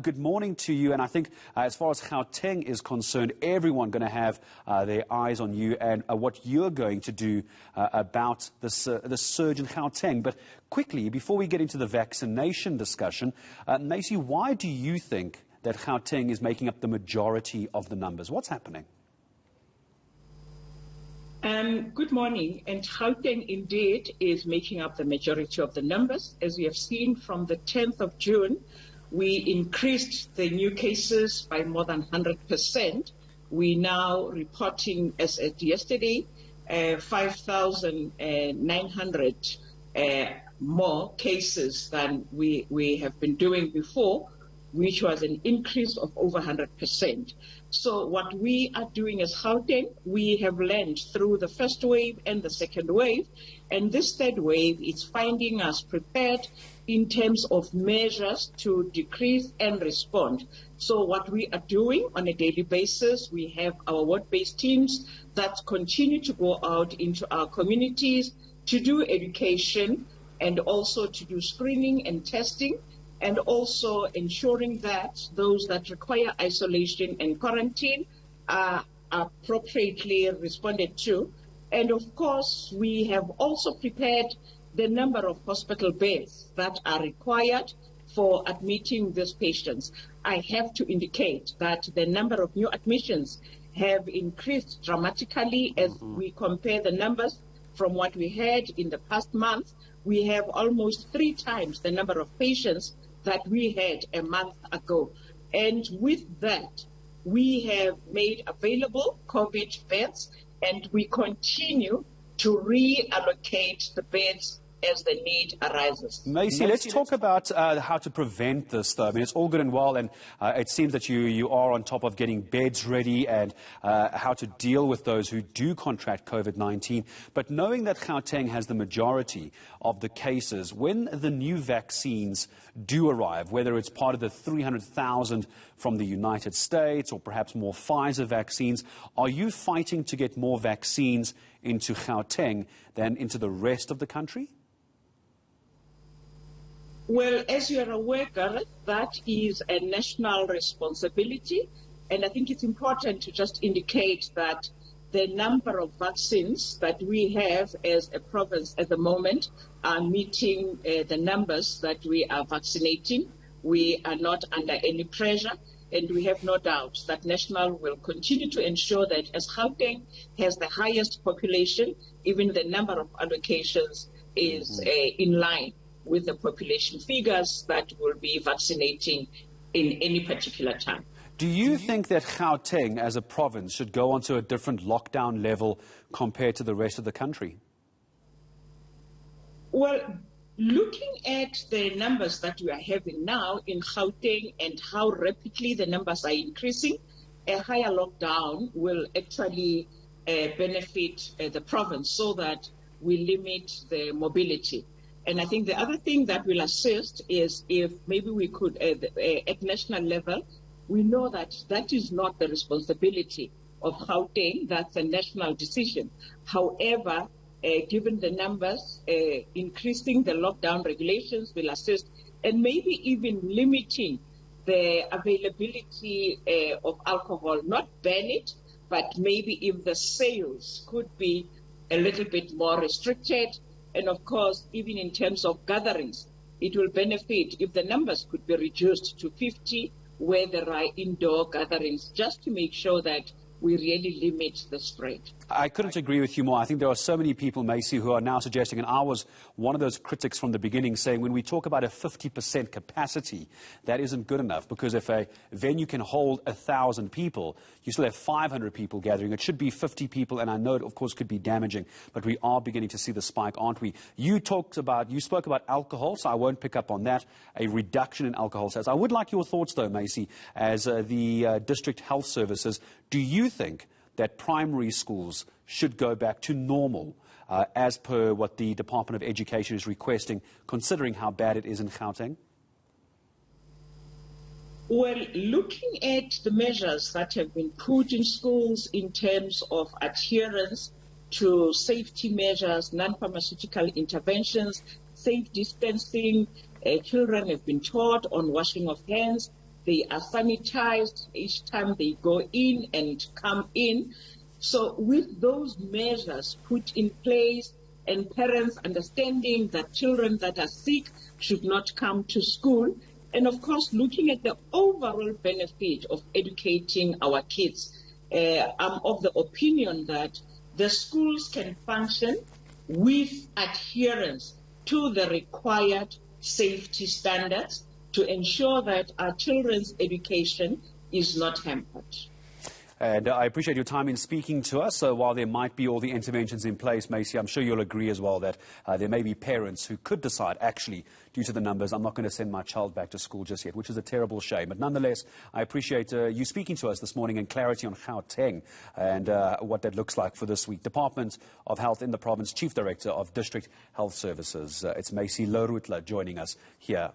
Good morning to you, and I think as far as Gauteng is concerned, everyone going to have their eyes on you and what you're going to do about the surge in Gauteng. But quickly, before we get into the vaccination discussion, Meisie, why do you think that Gauteng is making up the majority of the numbers? What's happening? Good morning. And Gauteng indeed is making up the majority of the numbers. As we have seen from the 10th of June, we increased the new cases by more than 100%. We now reporting, as at yesterday, 5,900 more cases than we have been doing before, which was an increase of over 100%. So what we are doing as Gauteng, we have learned through the first wave and the second wave, and this third wave is finding us prepared in terms of measures to decrease and respond. So what we are doing on a daily basis, we have our ward-based teams that continue to go out into our communities to do education and also to do screening and testing, and also ensuring that those that require isolation and quarantine are appropriately responded to. And of course, we have also prepared the number of hospital beds that are required for admitting these patients. I have to indicate that the number of new admissions have increased dramatically as we compare the numbers from what we had in the past month. We have almost 3 times the number of patients that we had a month ago. And with that, we have made available COVID beds, and we continue to reallocate the beds as the need arises. Meisie, let's talk about how to prevent this, though. I mean, it's all good and well, and it seems that you are on top of getting beds ready and how to deal with those who do contract COVID-19. But knowing that Gauteng has the majority of the cases, when the new vaccines do arrive, whether it's part of the 300,000 from the United States or perhaps more Pfizer vaccines, are you fighting to get more vaccines into Gauteng than into the rest of the country? Well, as you are aware, Gareth, that is a national responsibility. And I think it's important to just indicate that the number of vaccines that we have as a province at the moment are meeting the numbers that we are vaccinating. We are not under any pressure, and we have no doubt that National will continue to ensure that as Gauteng has the highest population, even the number of allocations is in line with the population figures that will be vaccinating in any particular time. Do you think that Gauteng as a province should go onto a different lockdown level compared to the rest of the country? Well, looking at the numbers that we are having now in Gauteng and how rapidly the numbers are increasing, a higher lockdown will actually benefit the province so that we limit the mobility. And I think the other thing that will assist is if maybe we could, at national level, we know that that is not the responsibility of Gauteng, that's a national decision. However, given the numbers, increasing the lockdown regulations will assist, and maybe even limiting the availability of alcohol, not ban it, but maybe if the sales could be a little bit more restricted. And of course, even in terms of gatherings, it will benefit if the numbers could be reduced to 50 where there are indoor gatherings, just to make sure that we really limit the spread. I couldn't agree with you more. I think there are so many people, Meisie, who are now suggesting, and I was one of those critics from the beginning, saying when we talk about a 50% capacity, that isn't good enough, because if a venue can hold 1,000 people, you still have 500 people gathering. It should be 50 people, and I know it, of course, could be damaging, but we are beginning to see the spike, aren't we? You spoke about alcohol, so I won't pick up on that, a reduction in alcohol sales. I would like your thoughts, though, Meisie, as the District Health Services. Do you think that primary schools should go back to normal as per what the Department of Education is requesting, considering how bad it is in Gauteng? Well, looking at the measures that have been put in schools in terms of adherence to safety measures, non-pharmaceutical interventions, safe distancing, children have been taught on washing of hands, They are sanitized each time they go in and come in. So with those measures put in place and parents understanding that children that are sick should not come to school, and of course looking at the overall benefit of educating our kids, I'm of the opinion that the schools can function with adherence to the required safety standards to ensure that our children's education is not hampered. And I appreciate your time in speaking to us. So while there might be all the interventions in place, Meisie, I'm sure you'll agree as well that there may be parents who could decide, actually, due to the numbers, I'm not going to send my child back to school just yet, which is a terrible shame. But nonetheless, I appreciate you speaking to us this morning and clarity on Gauteng and what that looks like for this week. Department of Health in the province, Chief Director of District Health Services. It's Meisie Lerutla joining us here